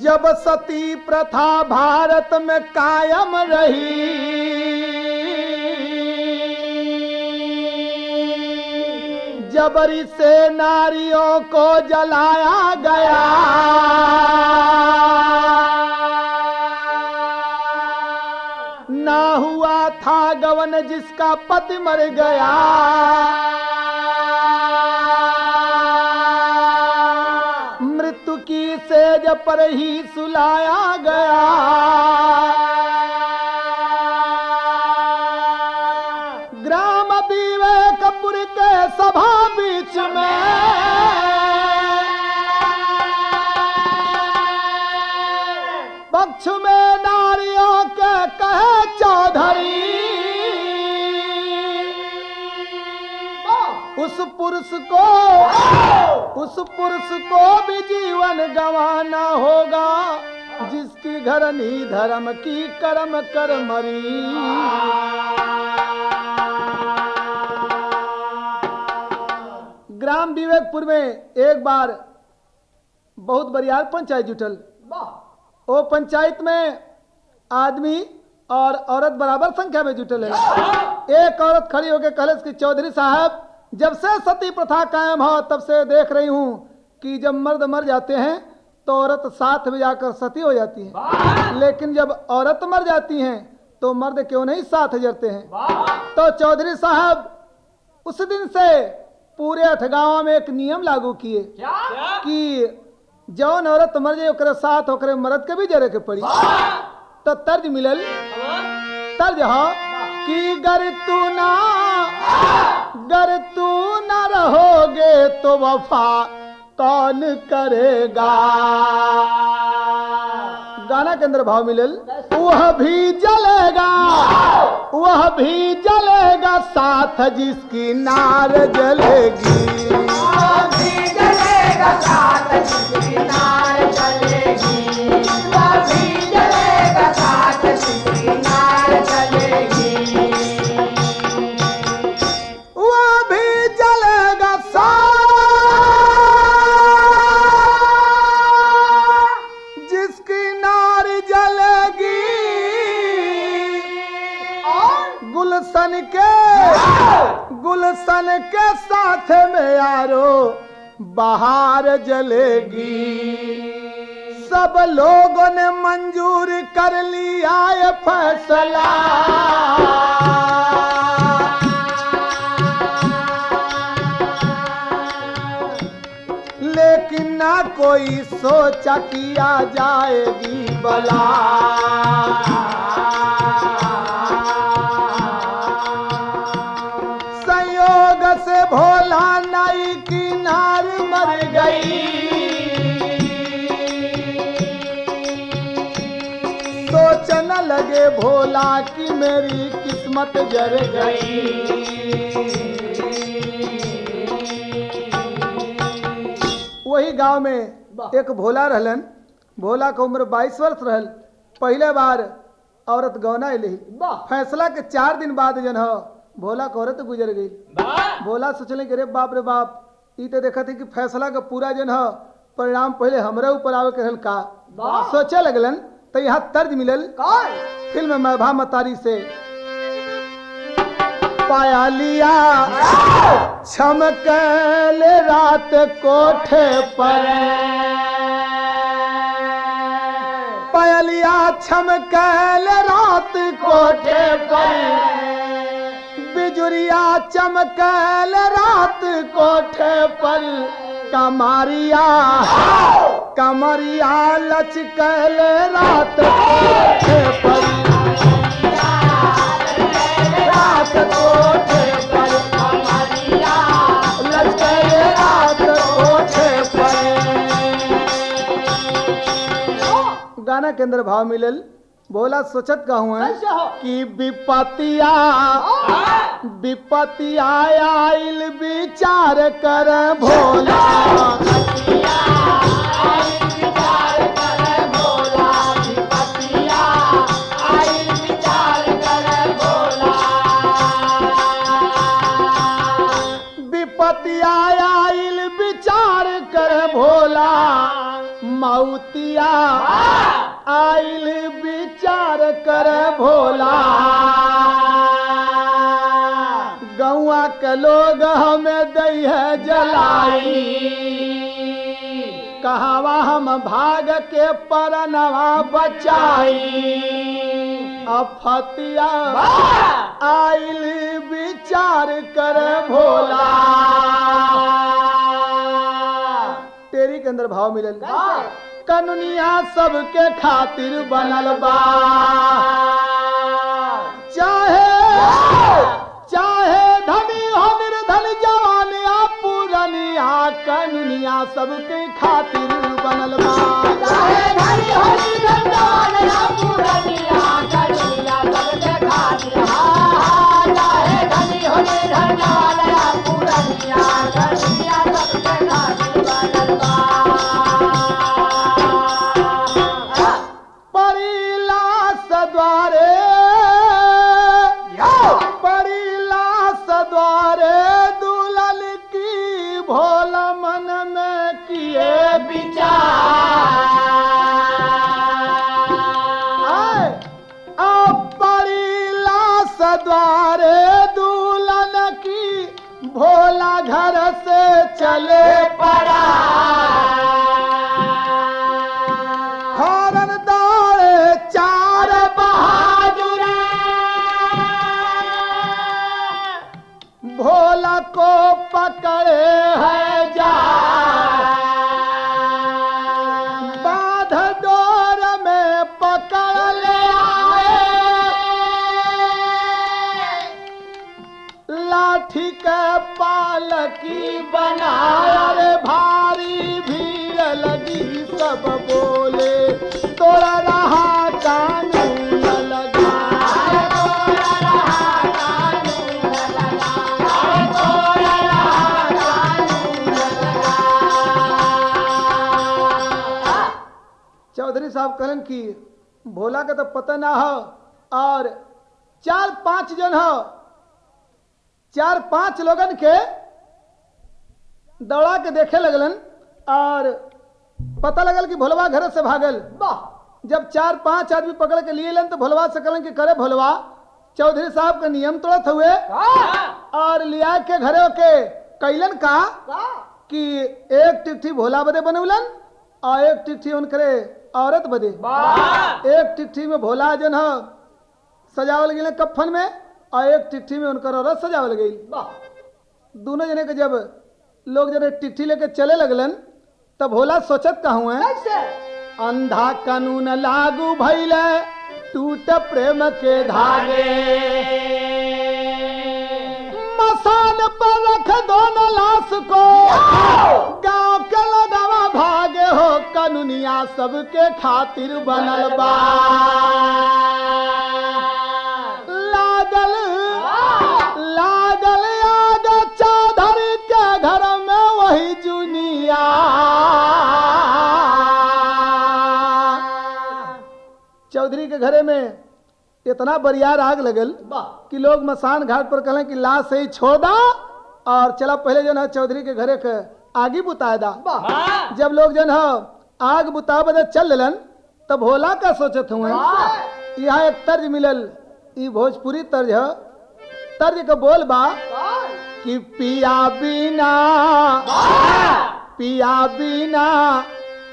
जब सती प्रथा भारत में कायम रही, जबरी से नारियों को जलाया गया, ना हुआ था गवन जिसका पति मर गया, मृत्यु की सेज पर ही सुलाया गया। ग्राम विवेकपुर के सभा बीच में पक्ष में नारियों के कहे चौधरी, उस पुरुष को भी जीवन गंवाना होगा, जिसकी घरनी धर्म की कर्म कर मरी। ग्राम विवेकपुर में एक बार बहुत बरियार पंचायत जुटल। वो पंचायत में आदमी और औरत बराबर संख्या में जुटल है। एक औरत खड़ी होकर कहलस कि चौधरी साहब, जब से सती प्रथा कायम हो तब से देख रही हूँ कि जब मर्द मर जाते हैं तो औरत साथ में जाकर सती हो जाती है, लेकिन जब औरत मर जाती हैं तो मर्द क्यों नहीं साथ जरते हैं। तो चौधरी साहब उस दिन से पूरे अठगांव में एक नियम लागू किए कि जौन औरत मर जाए ओकरे साथ ओकरे मर्द के भी जरे के पड़ी। तो तर्ज मिलल, तर्ज हाँ कि गर तू ना रहोगे तो वफा कौन करेगा। गाना के अंदर भाव मिलल, वह भी जलेगा साथ जिसकी नार जलेगी, वह भी जलेगा साथ जिसकी नार जलेगी, वह भी जलेगा साथ जिसकी नार जलेगी, वह भी जलेगा साथ जिसकी नार जलेगी। गुलशन के साथ में यारो बाहर जलेगी। सब लोगों ने मंजूर कर लिया ये फैसला, लेकिन ना कोई सोचा किया जाएगी भला। संयोग से भोला नाई की नार मर गई, सोच न लगे भोला कि मेरी किस्मत जर गई। वही गांव में एक भोला रहलन। भोला का उम्र 22 वर्ष रहल। पहले बार औरत गौना अली। फैसला के 4 दिन बाद जन हो भोला का औरत गुजर गई। भोला सोचले कि रे बाप, ई तो देखा थी कि फैसला का पूरा जन हो परिणाम पहले हमरे ऊपर आवे के रहल का सोचे लगलन तो यहाँ तर्ज मिलल फिल्म मैभा मतारी से पाया लिया छमकल रात कोठे पर पाया लिया छमकल रात कोठे पर बिजुरिया चमकल रात कोठे पर कमरिया कमरिया लचकल रात कोठे पर रात कोठे पर कमरिया लचकल रात कोठे पर। गाना के अंदर भाव मिलल बोला सोचत का हुआ कि विपतिया विपतिया आइल विचार कर भोला विपतिया आइल विचार कर भोला मौतिया आइल विचार कर भोला गौआ के लोग हमें दई है जलाई कहवा हम भाग के परनवा बचाई अफतिया आइल विचार कर भोला। तेरी के अंदर भाव मिलल कनुनिया सबके खातिर बनल बा चाहे धनी हो निर्धन जवान या पुरनिया कनुनिया सबके खातिर बनल बा चाहे धनी हो निर्धन जवान या पुरनिया कनुनिया सबके खातिर चाहे धनी हो निर्धन जवान या पुरनिया कनुनिया सबके खातिर बनल बा। द्वारे दुल्हन की भोला मन में किए विचार बड़ी लाश द्वारे दुल्हन की भोला घर से चले पड़ा हरन दौड़े चार बहादुर भोला को पकड़े है जा बाध डोर में पकड़ ले आए लाठी के पालकी बनाया रे भारी भीड़ लगी सब बोले तोरा रहा कानून लगा चौधरी साहब कहलन कि भोला का तो पता ना हो और 4-5 जन हो 4-5 लोगन के दौड़ा के देखे लगलन और पता लगल कि भोलवा घर से भागल जब 4-5 आदमी पकड़ के लिए लन तो भोलवा से कहलन कि करे भोलवा चौधरी साहब का नियम तोड़त हुए और लिया के घरे के कैलन का कि एक टिट्ठी भोला बदे बनौलन और एक टिट्ठी उनकरे औरत बदे एक टिट्ठी में भोला जन हो सजावल गई कफन में और एक टिट्ठी में उनकर औरत सजावल गई। दोनों जने के जब लोग जने टिट्ठी लेके चले लगलन तब भोला सोचत कहूँ अंधा कानून लागू भइले टूट प्रेम के धागे मसान पर रख दोनों लाश को गांव के लगवा भागे हो कानूनिया सबके खातिर बनल बा लागल लागल आग चौधरी के घर में वही जुनिया चौधरी के घरे में इतना बरियार आग लगल कि लोग मसान घाट पर कहले कि लाश सही छोड़ दो और चला पहले जो है चौधरी के घरे के आगी बुतादा। जब लोग जन हो आग बुता बदे चल लेलन तब भोला का सोचत हुए यहाँ एक तर्ज मिलल, ई भोजपुरी तर्ज है। तर्ज का बोल बा कि पिया बिना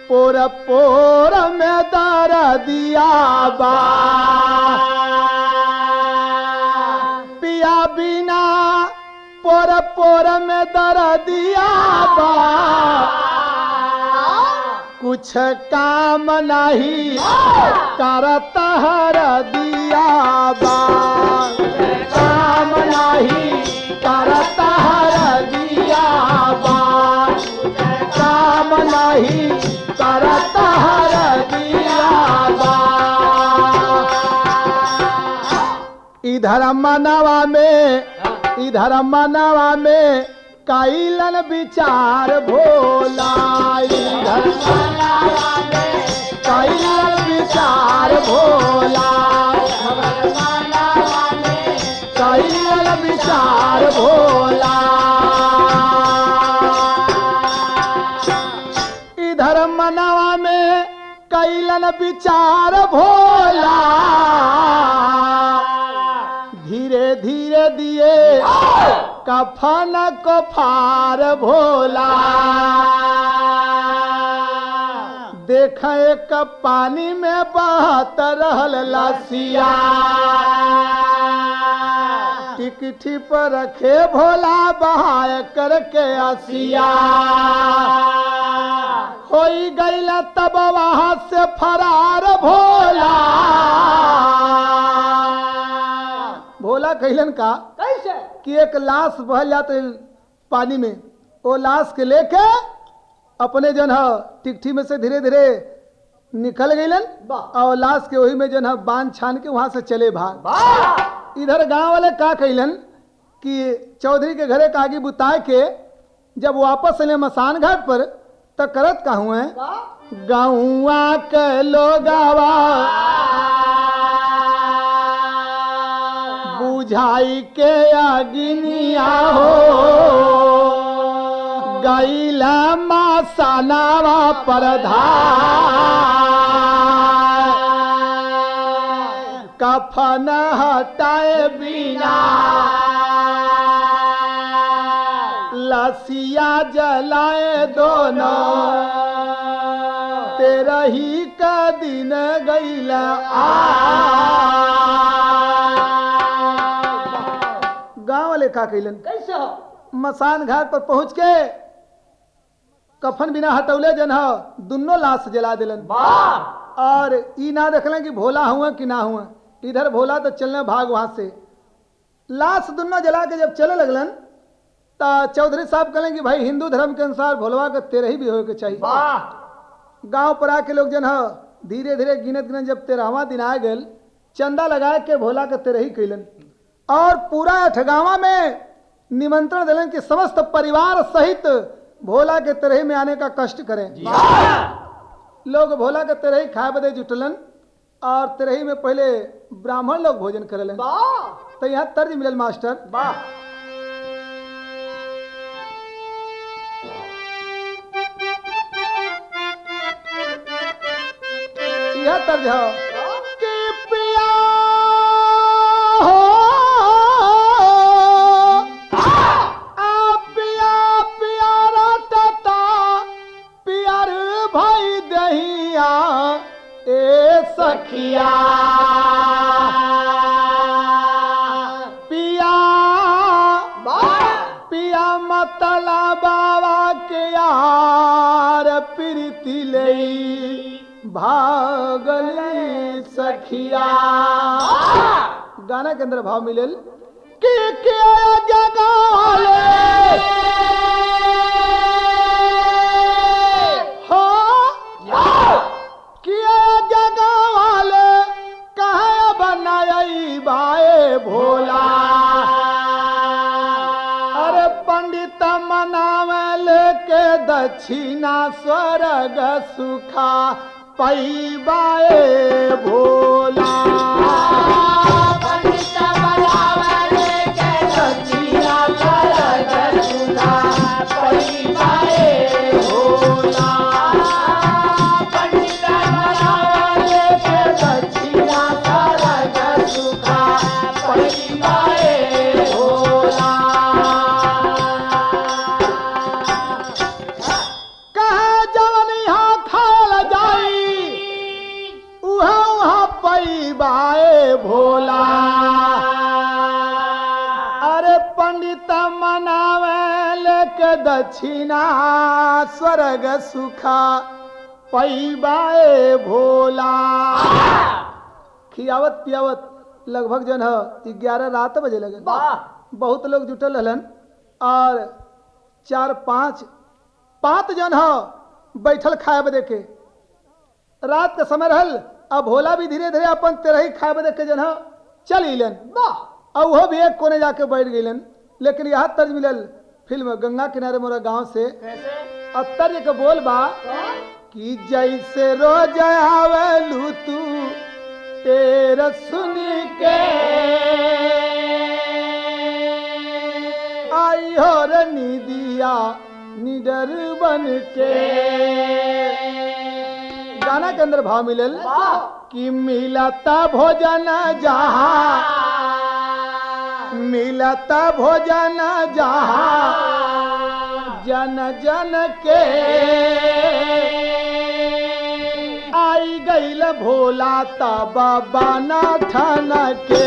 पोर पोर में दर दिया बा, पिया बिना पोर पोर में दर दिया बा, कुछ काम नहीं करता हर दिया बा, काम नहीं करता हर दिया बा, काम नहीं करता हर दिया बा। इधर मनवा में कैलन विचार भोला, इधर मनवा में कैलन विचार भोला, कैलन विचार भोला। इधर मनवा में कैलन विचार भोला, धीरे धीरे दिए कफन को फार भोला, देख एक पानी में बहत रहल लसिया, टिकठी पर रखे भोला बहाय करके असिया, होई गईला तब वहां से फरार भोला। भोला कहलन का कैसे कि एक लाश बहल जाते पानी में, वो लाश के लेके अपने जन टिकठी में से धीरे धीरे निकल गईलन और लाश के वही में जन बांध छान के वहां से चले भाग। इधर गांव वाले का कहलन कि चौधरी के घरे कागी बुताए के जब वापस अले मसान घाट पर तो करत का हुए गाँवा के लोगावा बुझाई के अग्निया हो, गईला मसानावा परधा, कफन हटाए बिना लसिया जलाए दोनों, तेरा ही का दिन गईला गांव वाले का कैलन कैसे हो मसान घाट पर पहुंच के कफन बिना हटौले जन दुनो लाश जला दिलन और ई ना देखलन कि भोला हुआ कि ना हुआ। इधर भोला तो चलने भाग वहां से लाश दुनो जला के जब चले लगलन तो चौधरी साहब कहलें कि भाई हिंदू धर्म के अनुसार भोलवा के तेरह ही भी होके चाहिए। गांव पर आके लोग जन धीरे धीरे गिनत गिनत जब 13वां दिन आ गए चंदा लगा के भोला के तेरह ही कैलन और पूरा अठगावा में निमंत्रण दिलन कि समस्त परिवार सहित भोला के तेरही में आने का कष्ट करें। लोग भोला के तेरही खाए बदे जुटलन और तेरही में पहले ब्राह्मण लोग भोजन करेलन। तो यहाँ तर्ज मिलल मास्टर यह तर्ज है कि पिया हो पिया पियारा तता पियर भाई दहिया ए सखिया पिया पिया मतला बाबा के यार प्रीति लई भागली सखिया। गाना के अंदर भाव मिलल कि क्या जगाले हो किया जगाले कहे बनाई बाए भोला। अरे पंडित मनावल के दक्षिणा स्वर्ग सुखा पैबाए भोला। पंडित मनावल के दक्षिणा स्वर्ग सुखा पैबाए दक्षिणा स्वर्ग सुखा पैबाए भोला। खियावत पियावत लगभग जन 11 रात बजे लगन। बहुत लोग जुटल रहलन और 4-5 जन बैठल खाए बदे के। रात के समय रहल। अब भोला भी धीरे धीरे अपन तेरही खाए बदे के जन चल अलन और वो भी एक कोने जाके बैठ गईलन। लेकिन यहाँ तर्ज मिलल फिल्म गंगा किनारे मोरा गांव से। तर्ज के बोल बा कि जैसे रोज आवेलू तू तेरा सुन के आई हो रनी दिया निडर बन के। गाना के अंदर भाव मिलल कि मिलता भोजन जहाँ मिलता भोजन जहाँ जन जन के आई गईल भोला तब बाना ठन के।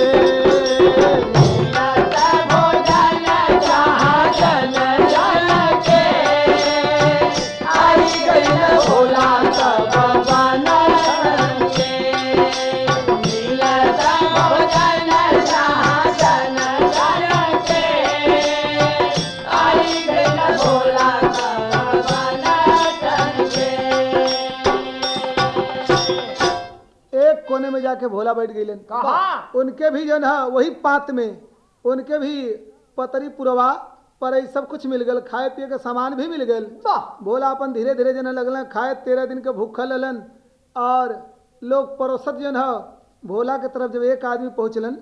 मिलता भोजन जहाँ जन जन के आई गईल भोला तब बाना ठन के। मिलता भोजन जहाँ जन जन के आई गईल भोला तब बाना ठन के। एक कोने में जाके भोला बैठ गईलन। उनके भी जन है वही पात में उनके भी पतरी पुरवा पर ये सब कुछ मिल गल। खाए पिए के सामान भी मिल गल। भोला अपन धीरे धीरे जन लगल खाए। 13 दिन के भूखल रहलन और लोग परोसत जन है भोला के तरफ। जब एक आदमी पहुँचलन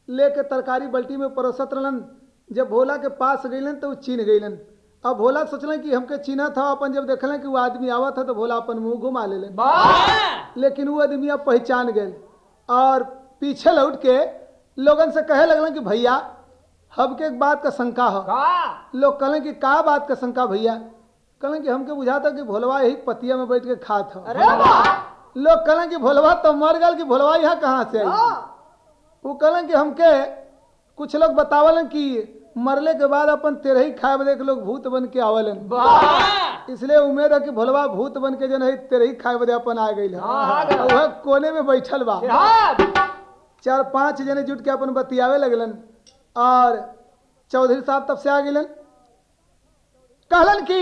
लेके तरकारी बल्टी में परोसत रहलन। जब भोला के पास गईलन तो चीन गईलन। अब भोला सोचलन कि हमके चीना था। अपन जब देखलन कि वो आदमी आवत था तो भोला अपन मुंह घुमा लेलन। लेकिन वो आदमी अब पहचान गए और पीछे लौट के लोगन से कहे लगलन कि भैया हमके एक बात का शंका हो। लोग कहलन कि का बात का शंका भैया? कहलन कि हमके बुझाता कि भोलवा यही पतिया में बैठ के खात हो। लोग कहलन कि भोलवा तो मर गल कि भोलवा यहाँ कहाँ से आई? वो कहलन कि हमके कुछ लोग बतावलन कि मरले के बाद अपन तेरही खाए बदे के लोग भूत बन के आवलन। इसलिए उम्मीद है कि भोलवा भूत बन के जन तेरही खाए बदे अपन आ गई। वह कोने में बैठल बा। 4-5 जने जुट के अपन बतियावे लगलन और चौधरी साहब तब से आ गईलन। कहलन कि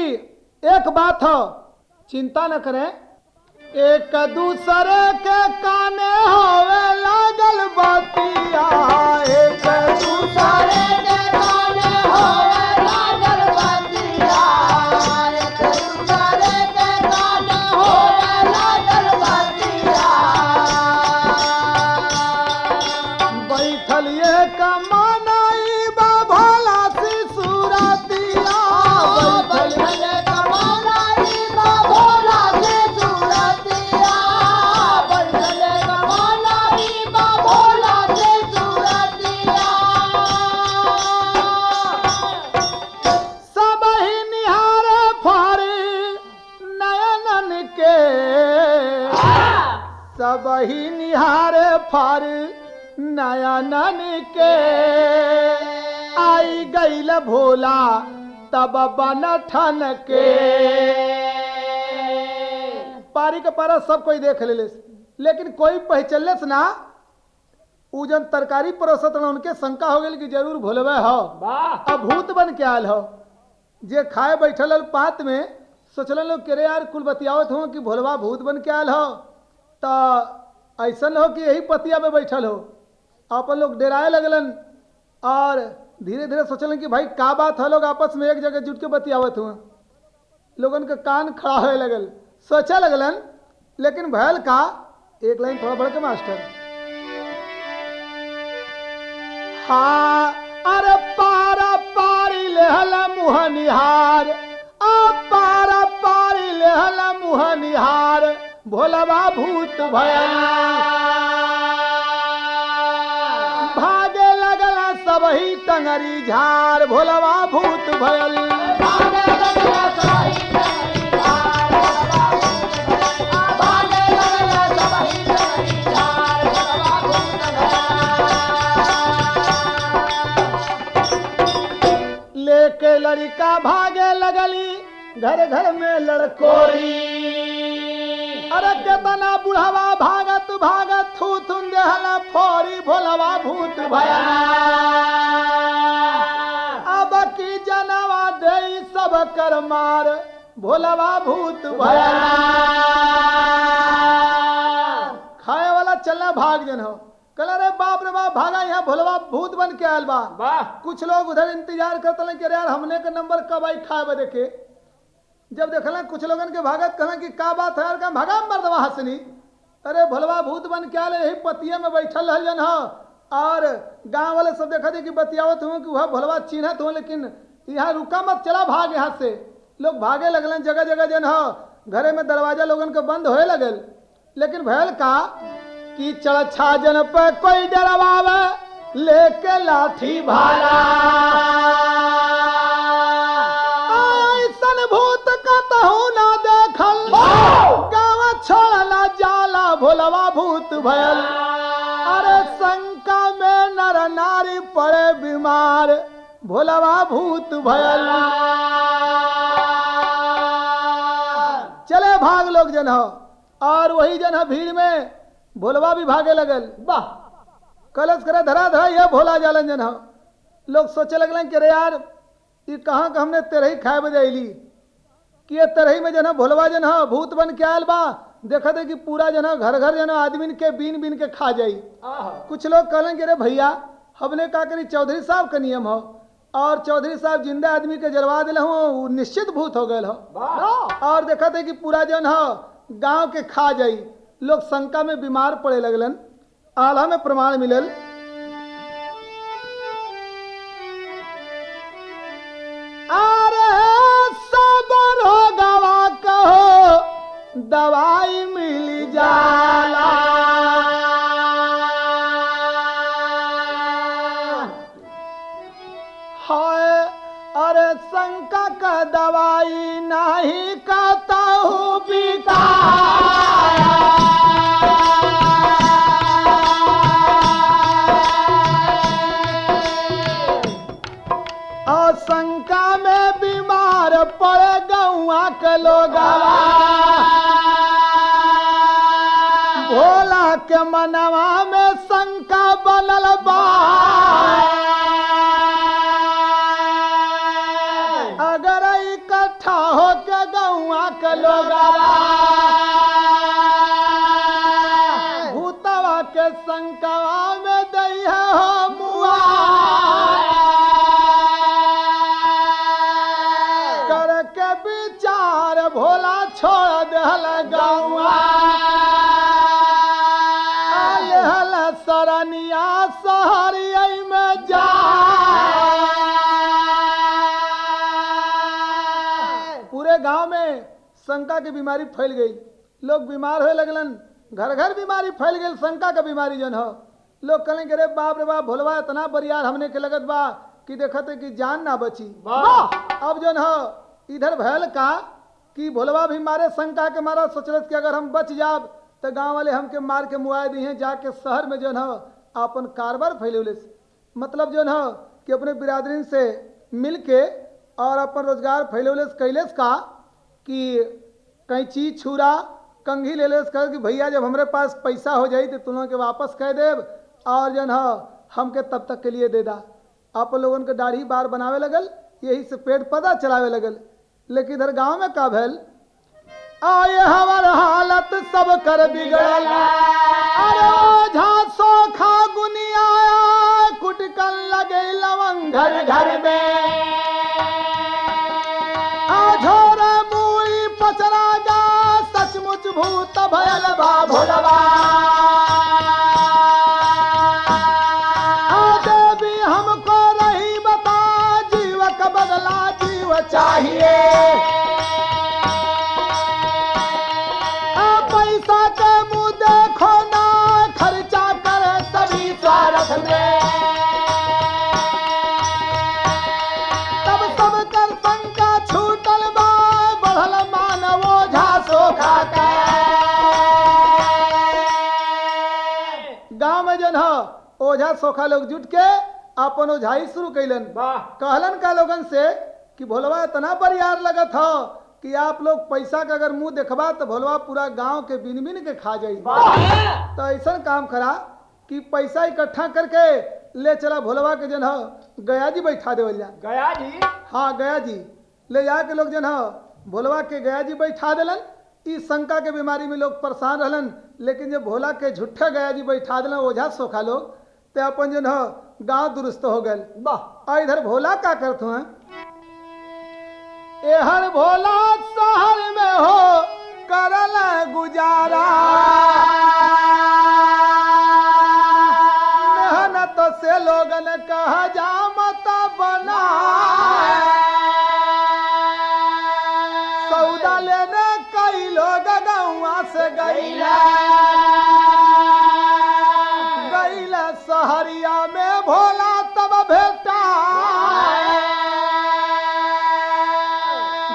एक बात हो चिंता न करें। एक दूसरे के काने होवे लागल बतिया। एक दूसरे के काने होवे लागल बतिया। एक दूसरे के काने होवे लागल बतिया। बैठल एक मानाई बा भोला सी सुरतिया। बैठल एक मानाई बा भोला सी सुरतिया। बैठल एक मानाई बा भोला सी सुरतिया। सब ही निहारे फारी नयनन के। सब ही निहारे फारी नयनन के आई गईल भोला तब बन ठन के। पारी के पारा सब कोई देख ले लेकिन कोई पहचानलेस ना। उ जन तरकारी परोसत रहा उनके शंका हो गई कि जरूर भोलवे हो। अब भूत बन के आयल हो। जे खाए बैठल पात में सोचल लोग के रे यार कुल बतियावत हो कि भोलवा भूत बन के आयल हो तो ऐसा हो कि यही पतिया में बैठल हो। अपन लोग डराए लगलन और धीरे धीरे सोचलन कि भाई का बात है। लोग आपस में एक जगह जुट के बतियावत हुआ। लोगन के कान खड़ा होए लगल सोचा लगलन। लेकिन भयल का एक लाइन थोड़ा बढ़ के मास्टर। हाँ अरे पारा पारी लेहल मुँह निहार। पारा पारी लेहल मुँह निहार। भोलवा भूत भयल भागे लगला सब ही टंगरी झार। भोलवा भूत भयल भागे लगला सब ही टंगरी झार। भागे लगला सब ही टंगरी झार। भोलवा भूत भयल लेके लड़का भागे लगली घर घर में लड़कोरी। अरे केतना बुढ़ावा भागत भागत थू थुन देहला फोरी भोलवा भूत भया। अब की जनवा दे सब कर मार भोलवा भूत भया। खाए वाला चलना भाग जन हो। कल रे बाप रे बाप भागा यहाँ भोलवा भूत बन के आयल बा। कुछ लोग उधर इंतजार करते कि यार हमने का नंबर कब आई खाए बा देखे। जब देखल कुछ लोगन के भागत कहला कि का बात है यार का भागा मर्दवा हंसनी। अरे भोलवा भूत बन के आले यही पतिया में बैठल रहल जन हो। और गांव वाले सब देखा थे कि बतियावत हुए कि वह भोलवा चिन्हत हो, लेकिन यहाँ रुका मत चला भाग यहाँ से। लोग भागे लगलन जगह जगह जन हो। घरे में दरवाजा लोगन के बंद होए लगल। लेकिन भयल का कि चढ़छा जन पे कोई डरवावे लेके लाठी भाला। ऐसन भूत का तहु ना देखल गाँव छोड़ला जाला भोलवा भूत भयल। अरे शंका में नर नारी पड़े बीमार भोलवा भूत भयल। चले भाग लोग जन हो। और वही जन हो भीड़ में भोलवा भी भागे लगल। वाह कलश करे धरा धरा ये भोला जालन जन हो। लोग सोचे लगलन कि अरे यार ये कहाँ का हमने तेरही खाए बजाइली कि ये तेरही में जन हो भोलवा जन हो भूत बन के आयल बा। देखा थे कि पूरा जन हो घर घर जन हो आदमी के बीन बीन के खा जाई। कुछ लोग कहलन कि अरे भैया हमने का करी चौधरी साहब का नियम हो और चौधरी साहब जिंदा आदमी के जलवा दिल हो निश्चित भूत हो गए हो। और देखा थे कि पूरा जन हो गांव के खा जाई। लोग शंका में बीमार पड़े लगलन। आल्हा में प्रमाण मिलल। अरे सबर हो गवा कहो दवाई मिल जाला। हाय अरे शंका का दवाई नहीं कहता हूँ बिका। और शंका में बीमार पड़े गौआ के लोग भोला के मनवा में शंका बनल बा। अगर इकट्ठा हो के गौआ के लोग भूतवा के शंकवा में दैया हो मुआ। करके विचार भोला छोड़ देहल गौआ। आयल सरनिया सहरिया में जा। पूरे गांव में शंका की बीमारी फैल गई। लोग बीमार होए लगलन। घर घर बीमारी फैल गई शंका का बीमारी जन हो। लोग कहेंगे अरे बाप रे बाप भोलवा इतना बरियार हमने के लगत बा कि देखते कि जान ना बची। अब जन हो इधर भयल का कि भोलवा भी मारे शंका के मारा सोचलत कि अगर हम बच जाब तो गांव वाले हमके मार के मुआए दी हैं। जाके शहर में जन हो अपन कारोबार फैलौले। मतलब जन हो कि अपने बिरादरीन से मिल के और अपन रोजगार फैलौले कैलेस का कि कैंची छुरा कंघी ले लेस कर कि भैया जब हमारे पास पैसा हो जाई तो तुम लोगों के वापस कह देव और जन हो हमके तब तक के लिए दे दा। आप लोगों के दाढ़ी बार बनावे लगल। यही से पेट पदा चलावे लगल। लेकिन इधर गांव में का भैल आए हमार हालत सब कर बिगड़ल। अरे ओझा सोखा गुनिया कुटकल लगे लवंग घर घर में। झोरा मूली पचरा जा सचमुच भूत भयल बा भोलवा। देवी हमको रही बता जीव का बदला जीव चाहिए। पैसा के मुँह देखो ना खर्चा करे सभी स्वार्थ में। तब सब कर शंका छूटल बा बढ़ल मानव ओझा सोखा के। गांव में जन हो ओझा सोखा लोग जुट के अपन ओझाई शुरू कैलन। कहलन का लोगन से कि भोलवा इतना बरियार लगत हो कि आप लोग पैसा का अगर मुंह देखबा तो भोलवा पूरा गांव के बिन बिन के खा जाई। तो ऐसा काम करा कि पैसा इकट्ठा करके ले चला भोलवा के जन गया जी बैठा देवल जा। गया जी? हाँ गया जी ले जाके लोग जन भोलवा के गया जी बैठा दिलन। इस शंका के बीमारी में लोग परेशान रहलन, लेकिन जब भोला के झूठा गया जी बैठा दिलन ओझा सोखा लोग तो अपन जन गांव दुरुस्त हो गए। और इधर भोला क्या करते हैं, एहर भोला शहर में हो करल गुजारा, मेहनत से लोगन कहा जा मत बना, सौदा लेने कई लोग गौआ से गईला सहरिया में भोला तब भेटा।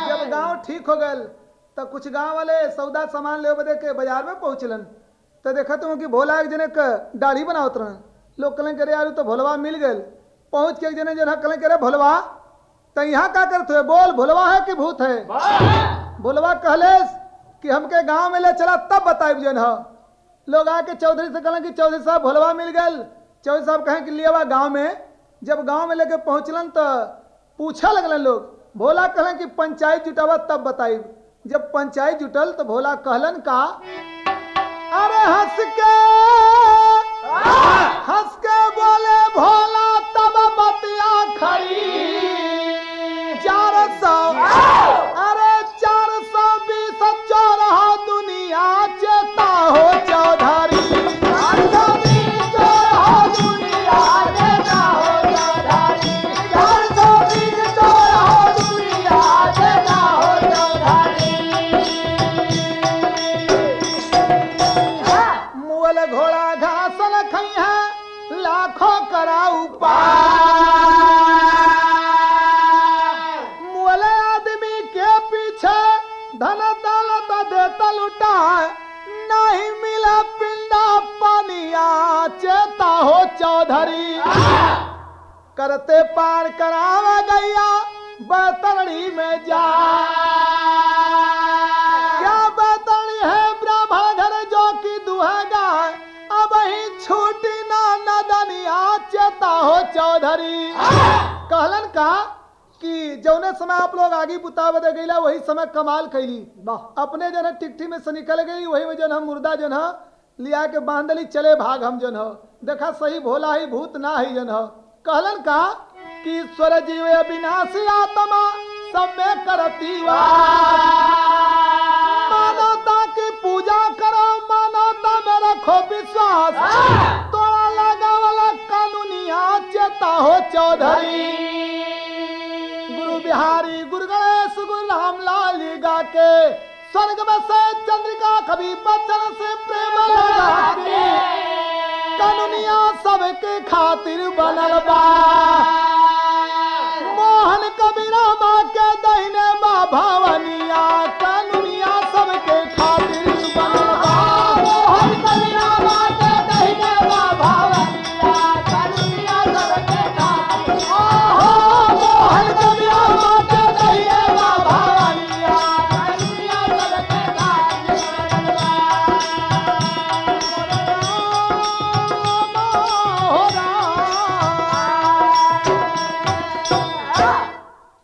जब गांव ठीक हो गए तो कुछ गांव वाले सौदा सामान ले बदे के बाजार में पहुंचलन तो देखा तुम कि भोला एक जने का दाढ़ी बनावत रहन। लोग कहले करे यार तो भोलवा मिल गए। पहुंच के एक जने जना कहले करे भोलवा तो यहाँ क्या करते है, बोल भोलवा है कि भूत है। भोलवा कहले कि हमके गांव में ले चला तब बताइब जन। लोग आके चौधरी से कहले कि चौधरी साहब भोलवा मिल गए। चौधरी साहब कहें कि लिया गांव में। जब गांव में लेके पहुंचलन तो पूछा लगलन लोग। भोला कहलन कि पंचायत जुटावा तब बताइब। जब पंचायत जुटल तो भोला कहलन का, अरे हंस के बोले भोला तब बतिया खरी 400 अरे 420 चौराहा दुनिया चेता हो चौधरी। घोड़ा घास लखई है लाखों कराऊ मुअले आदमी के पीछे धन दौलत देता लुटा, नहीं मिला पिंडा पानिया चेता हो चौधरी। करते पार करावा गैया बैतरणी में जा, क्या बैतरणी है ब्राह्मण घर जो कि दुहेगा, अब ही छूटी ना नदनिया चेता हो चौधरी। कहलन का कि जौने समय आप लोग आगे बुताव दे गईला वही समय कमाल कैली। अपने जन टिकटी में से निकल गई वही में जन हम मुर्दा जन लिया के बांधली चले भाग हम जन देखा सही भोला ही भूत ना ही जन। कहलन का कि ईश्वर जीव विनाशी आत्मा सब में करती मानवता की पूजा करो, मानवता में रखो विश्वास, तोड़ा लगा वाला कानूनिया चेता हो चौधरी। गुरु बिहारी गुरु गणेश गुरु रामलाल गा के स्वर्ग में से चंद्रिका कभी बचन से प्रेम लगा के कानूनिया सबके खातिर बनल बा। मोहन कबीरा माँ के दहिने बा भवनिया